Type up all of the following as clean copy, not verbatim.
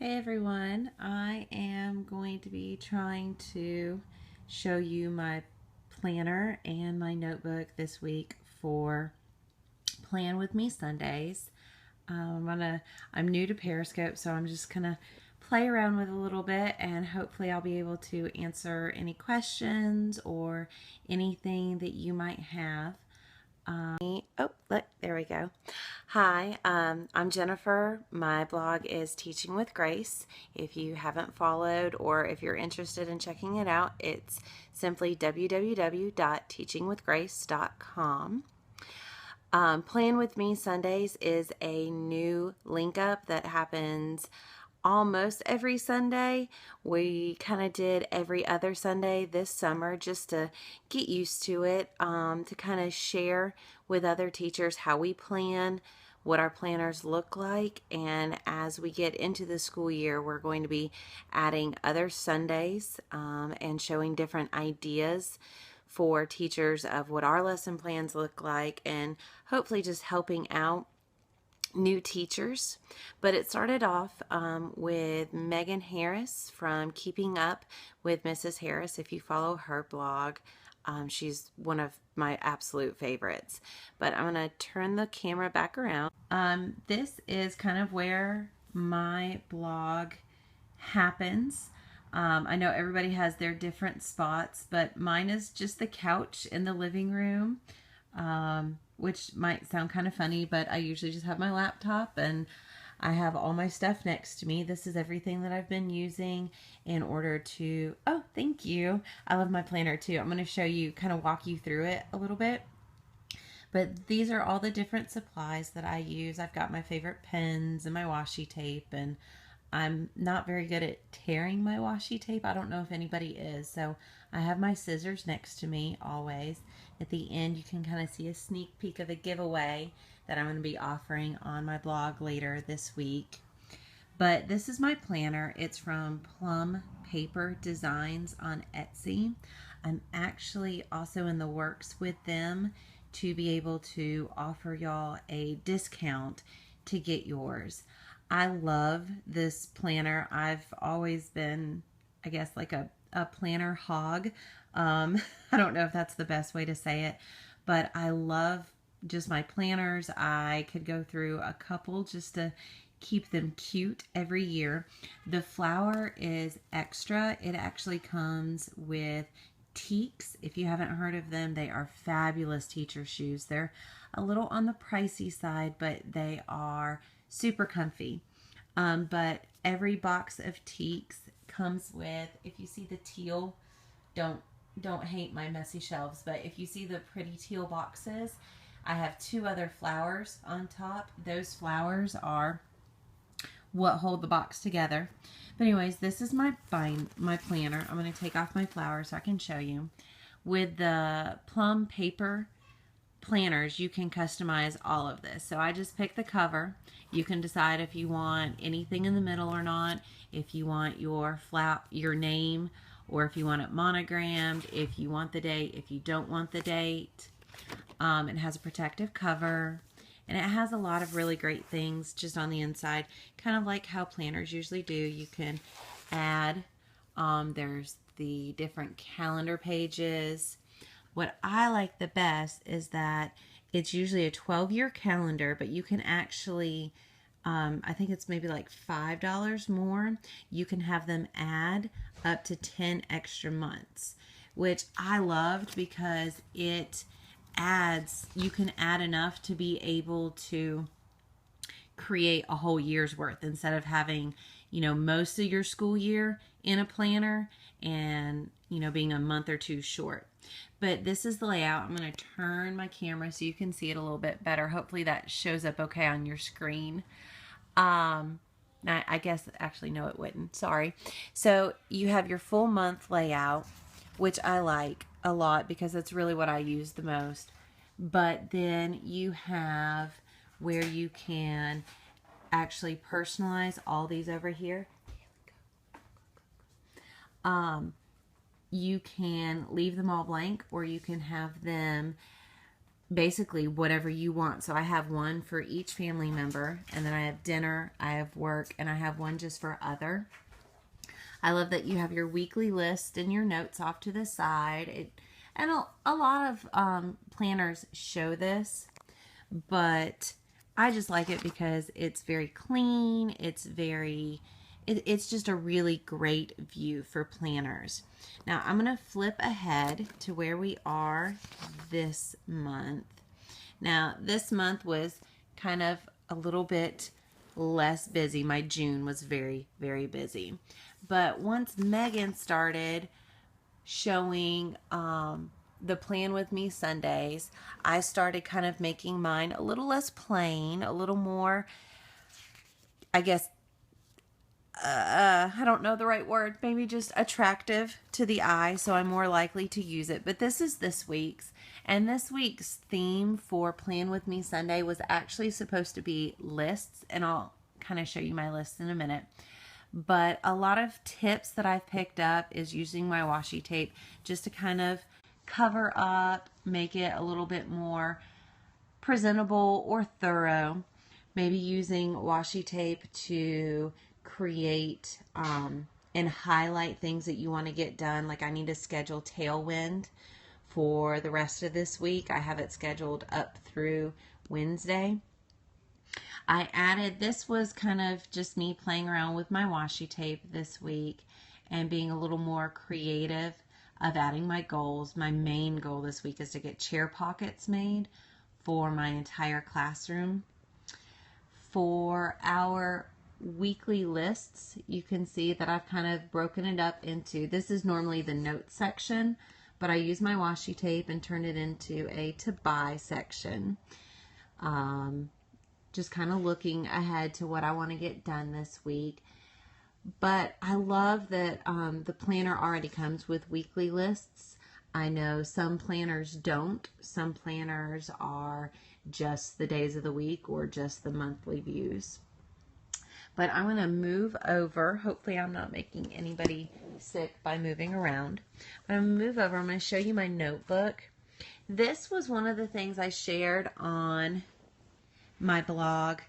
Hey everyone, I am going to be trying to show you my planner and my notebook this week for Plan With Me Sundays. I'm new to Periscope, so I'm just gonna play around with it a little bit, and hopefully I'll be able to answer any questions or anything that you might have. Oh, look, there we go. Hi, I'm Jennifer. My blog is Teaching with Grace. If you haven't followed or if you're interested in checking it out, it's simply www.teachingwithgrace.com. Plan With Me Sundays is a new link up that happens almost every Sunday. We kind of did every other Sunday this summer just to get used to it, to kind of share with other teachers how we plan, what our planners look like. And as we get into the school year, we're going to be adding other Sundays and showing different ideas for teachers of what our lesson plans look like, and hopefully just helping out new teachers. But it started off with Megan Harris from Keeping Up with Mrs. Harris. If you follow her blog, she's one of my absolute favorites. But I'm going to turn the camera back around. This is kind of where my blog happens. I know everybody has their different spots, but mine is just the couch in the living room, which might sound kind of funny, but I usually just have my laptop and I have all my stuff next to me. This is everything that I've been using in order to, oh, thank you. I love my planner too. I'm going to show you, kind of walk you through it a little bit. But these are all the different supplies that I use. I've got my favorite pens and my washi tape, and I'm not very good at tearing my washi tape. I don't know if anybody is. So I have my scissors next to me always. At the end, you can kind of see a sneak peek of a giveaway that I'm going to be offering on my blog later this week. But this is my planner. It's from Plum Paper Designs on Etsy. I'm actually also in the works with them to be able to offer y'all a discount to get yours. I love this planner. I've always been, I guess, like a planner hog. I don't know if that's the best way to say it, but I love just my planners. I could go through a couple just to keep them cute every year. The flower is extra. It actually comes with Teeks. If you haven't heard of them, they are fabulous teacher shoes. They're a little on the pricey side, but they are super comfy. But every box of Teeks comes with, if you see the teal, don't hate my messy shelves, but if you see the pretty teal boxes, I have two other flowers on top. Those flowers are what hold the box together. But anyways, this is my planner. I'm going to take off my flowers so I can show you. With the Plum Paper planners, you can customize all of this. So I just pick the cover. You can decide if you want anything in the middle or not, if you want your name, or if you want it monogrammed, if you want the date, if you don't want the date. It has a protective cover, and it has a lot of really great things just on the inside, kind of like how planners usually do. You can add, there's the different calendar pages. What I like the best is that it's usually a 12-year calendar, but you can actually, I think it's maybe like $5 more. You can have them add up to 10 extra months, which I loved because it adds, you can add enough to be able to create a whole year's worth instead of having, most of your school year in a planner and, being a month or two short. But this is the layout. I'm going to turn my camera so you can see it a little bit better. Hopefully that shows up okay on your screen. I guess actually no, it wouldn't. Sorry. So you have your full month layout, which I like a lot because that's really what I use the most. But then you have where you can actually personalize all these over here. You can leave them all blank, or you can have them basically whatever you want. So I have one for each family member, and then I have dinner, I have work, and I have one just for other. I love that you have your weekly list and your notes off to the side. A lot of planners show this, but I just like it because it's very clean. It's just a really great view for planners. Now I'm going to flip ahead to where we are this month. Now this month was kind of a little bit less busy. My June was very, very busy. But once Megan started showing the Plan With Me Sundays, I started kind of making mine a little less plain, a little more, I guess, I don't know the right word, maybe just attractive to the eye, so I'm more likely to use it. But this is this week's, and this week's theme for Plan With Me Sunday was actually supposed to be lists, and I'll kind of show you my list in a minute. But a lot of tips that I've picked up is using my washi tape just to kind of cover up, make it a little bit more presentable or thorough. Maybe using washi tape to create and highlight things that you want to get done. Like I need to schedule Tailwind for the rest of this week. I have it scheduled up through Wednesday. I added, this was kind of just me playing around with my washi tape this week and being a little more creative of adding my goals. My main goal this week is to get chair pockets made for my entire classroom. For our weekly lists, you can see that I've kind of broken it up into, this is normally the notes section, but I use my washi tape and turn it into a to buy section. Just kind of looking ahead to what I want to get done this week. But I love that the planner already comes with weekly lists. I know some planners don't. Some planners are just the days of the week or just the monthly views. But I'm going to move over. Hopefully I'm not making anybody sick by moving around. But I'm going to move over. I'm going to show you my notebook. This was one of the things I shared on my blog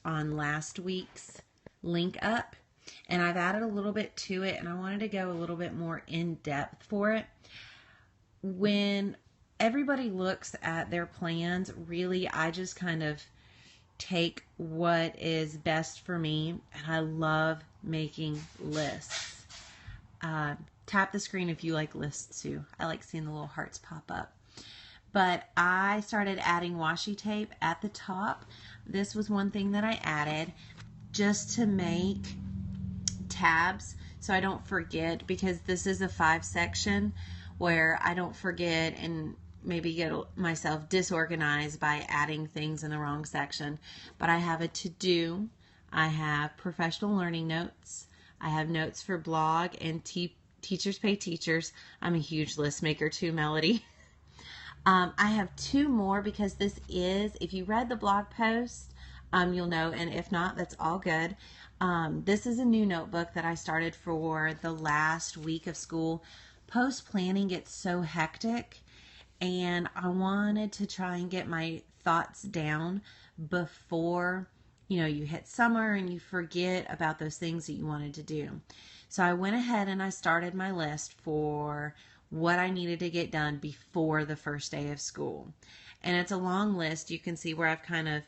on last week's link up, and I've added a little bit to it, and I wanted to go a little bit more in depth for it. When everybody looks at their plans, really I just kind of take what is best for me, and I love making lists. Tap the screen if you like lists too. I like seeing the little hearts pop up. But I started adding washi tape at the top. This was one thing that I added just to make tabs so I don't forget, because this is a 5-section where I don't forget and maybe get myself disorganized by adding things in the wrong section. But I have a to-do, I have professional learning notes, I have notes for blog and Teachers Pay Teachers. I'm a huge list maker too, Melody. I have 2 more because this is, if you read the blog post, you'll know, and if not, that's all good. This is a new notebook that I started for the last week of school. Post-planning gets so hectic, and I wanted to try and get my thoughts down before, you hit summer and you forget about those things that you wanted to do. So I went ahead and I started my list for what I needed to get done before the first day of school. And it's a long list. You can see where I've kind of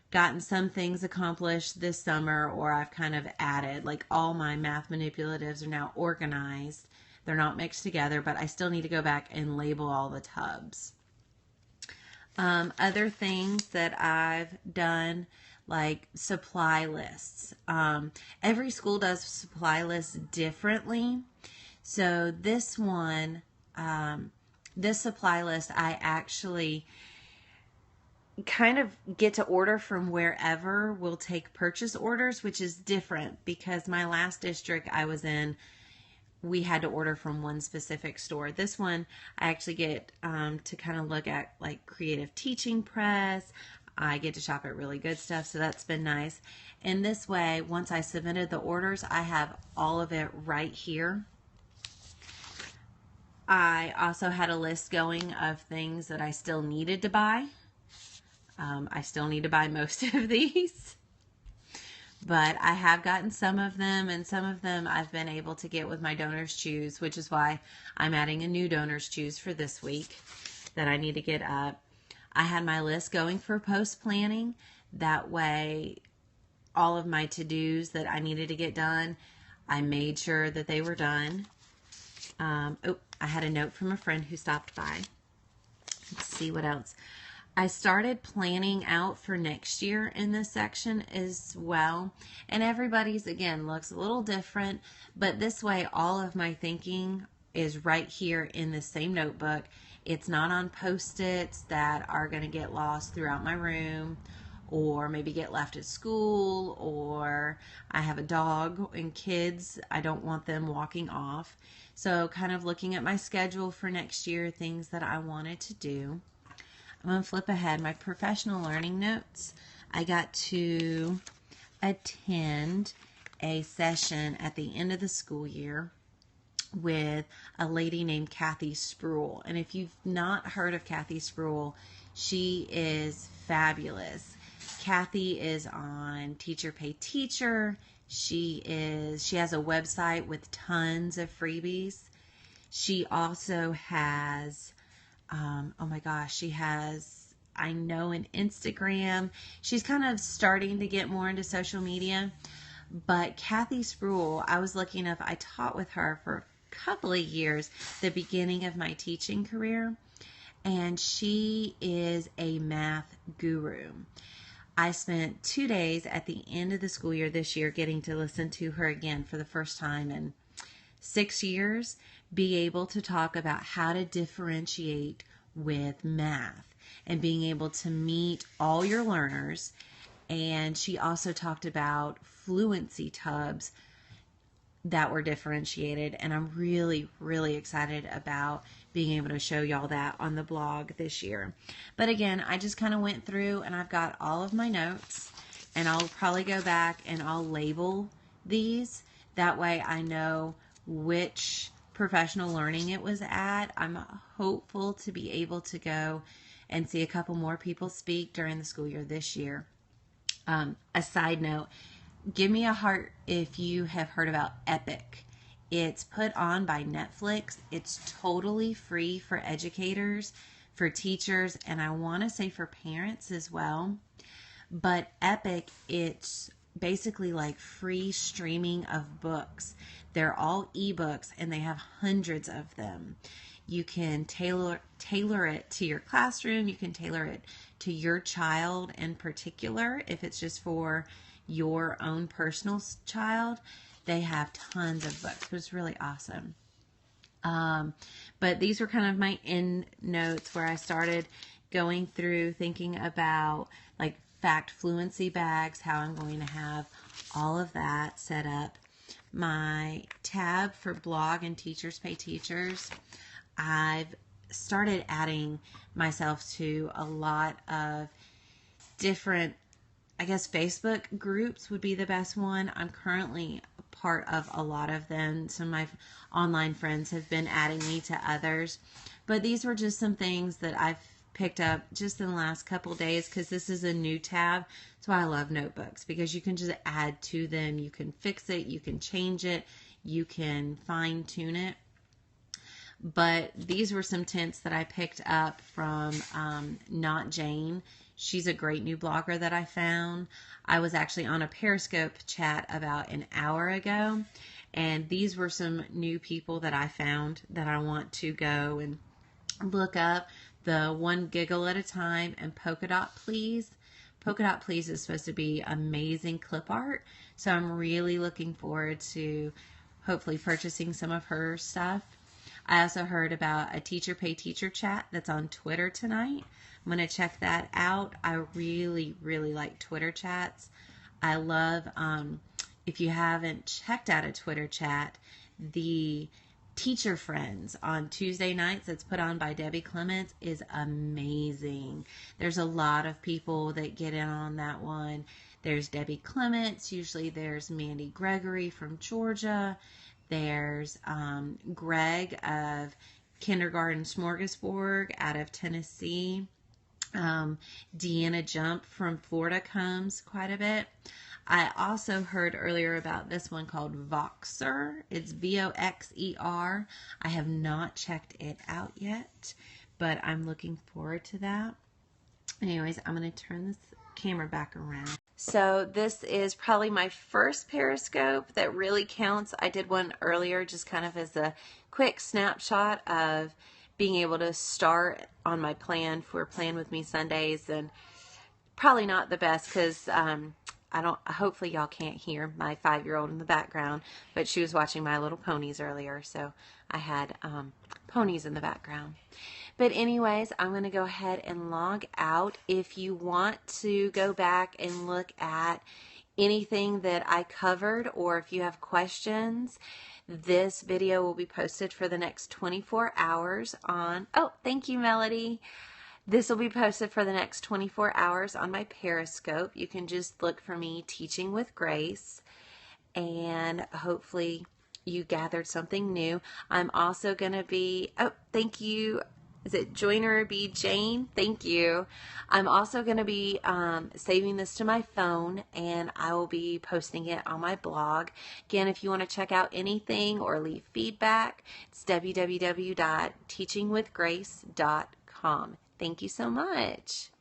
gotten some things accomplished this summer, or I've kind of added, like all my math manipulatives are now organized. They're not mixed together, but I still need to go back and label all the tubs. Other things that I've done, like supply lists. Every school does supply lists differently. So this one, this supply list, I actually kind of get to order from wherever will take purchase orders, which is different because my last district I was in, we had to order from one specific store. This one, I actually get to kind of look at like Creative Teaching Press. I get to shop at Really Good Stuff, so that's been nice. And this way, once I submitted the orders, I have all of it right here. I also had a list going of things that I still needed to buy. I still need to buy most of these, but I have gotten some of them, and some of them I've been able to get with my Donors Choose, which is why I'm adding a new Donors Choose for this week that I need to get up. I had my list going for post planning. That way, all of my to-dos that I needed to get done, I made sure that they were done. I had a note from a friend who stopped by. Let's see what else. I started planning out for next year in this section as well. And everybody's, again, looks a little different, but this way all of my thinking is right here in the same notebook. It's not on Post-its that are going to get lost throughout my room, or maybe get left at school, or I have a dog and kids. I don't want them walking off. So kind of looking at my schedule for next year, things that I wanted to do. I'm going to flip ahead. My professional learning notes. I got to attend a session at the end of the school year with a lady named Kathy Spruill. And if you've not heard of Kathy Spruill, she is fabulous. Kathy is on Teacher Pay Teacher. She has a website with tons of freebies. She also has oh my gosh, she has, I know, an Instagram. She's kind of starting to get more into social media. But Kathy Spruill, I was lucky enough, I taught with her for a couple of years, the beginning of my teaching career. And she is a math guru. I spent 2 days at the end of the school year this year getting to listen to her again for the first time in 6 years, be able to talk about how to differentiate with math and being able to meet all your learners. And she also talked about fluency tubs that were differentiated, and I'm really, really excited about being able to show y'all that on the blog this year. But again, I just kind of went through and I've got all of my notes, and I'll probably go back and I'll label these. That way I know which professional learning it was at. I'm hopeful to be able to go and see a couple more people speak during the school year this year. A side note, give me a heart if you have heard about Epic. It's put on by Netflix. It's totally free for educators, for teachers, and I want to say for parents as well. But Epic, it's basically like free streaming of books. They're all ebooks and they have hundreds of them. You can tailor it to your classroom. You can tailor it to your child in particular. If it's just for your own personal child, they have tons of books. It's really awesome. But these were kind of my end notes where I started going through thinking about like fact fluency bags, how I'm going to have all of that set up. My tab for blog and Teachers Pay Teachers, I've started adding myself to a lot of different, I guess Facebook groups would be the best one. I'm currently part of a lot of them. Some of my online friends have been adding me to others. But these were just some things that I've picked up just in the last couple days because this is a new tab. That's why I love notebooks, because you can just add to them. You can fix it. You can change it. You can fine tune it. But these were some tints that I picked up from Not Jane. She's a great new blogger that I found. I was actually on a Periscope chat about an hour ago, and these were some new people that I found that I want to go and look up. The One Giggle at a Time and Polka Dot Please. Polka Dot Please is supposed to be amazing clip art, so I'm really looking forward to hopefully purchasing some of her stuff. I also heard about a Teacher Pay Teacher chat that's on Twitter tonight. I'm going to check that out. I really, really like Twitter chats. I love, if you haven't checked out a Twitter chat, the Teacher Friends on Tuesday nights that's put on by Debbie Clements is amazing. There's a lot of people that get in on that one. There's Debbie Clements. Usually there's Mandy Gregory from Georgia. There's Greg of Kindergarten Smorgasbord out of Tennessee. Deanna Jump from Florida comes quite a bit. I also heard earlier about this one called Voxer. It's Voxer. I have not checked it out yet, but I'm looking forward to that. Anyways, I'm going to turn this camera back around. So this is probably my first Periscope that really counts. I did one earlier just kind of as a quick snapshot of being able to start on my plan for Plan With Me Sundays, and probably not the best because hopefully y'all can't hear my 5-year-old in the background, but she was watching My Little Ponies earlier, so I had ponies in the background. But anyways, I'm going to go ahead and log out. If you want to go back and look at anything that I covered, or if you have questions, this video will be posted for the next 24 hours on, oh, thank you, Melody. This will be posted for the next 24 hours on my Periscope. You can just look for me, Teaching with Grace, and hopefully you gathered something new. I'm also going to be, oh, thank you. Is it Joiner B. Jane? Thank you. I'm also going to be saving this to my phone, and I will be posting it on my blog. Again, if you want to check out anything or leave feedback, it's www.teachingwithgrace.com. Thank you so much.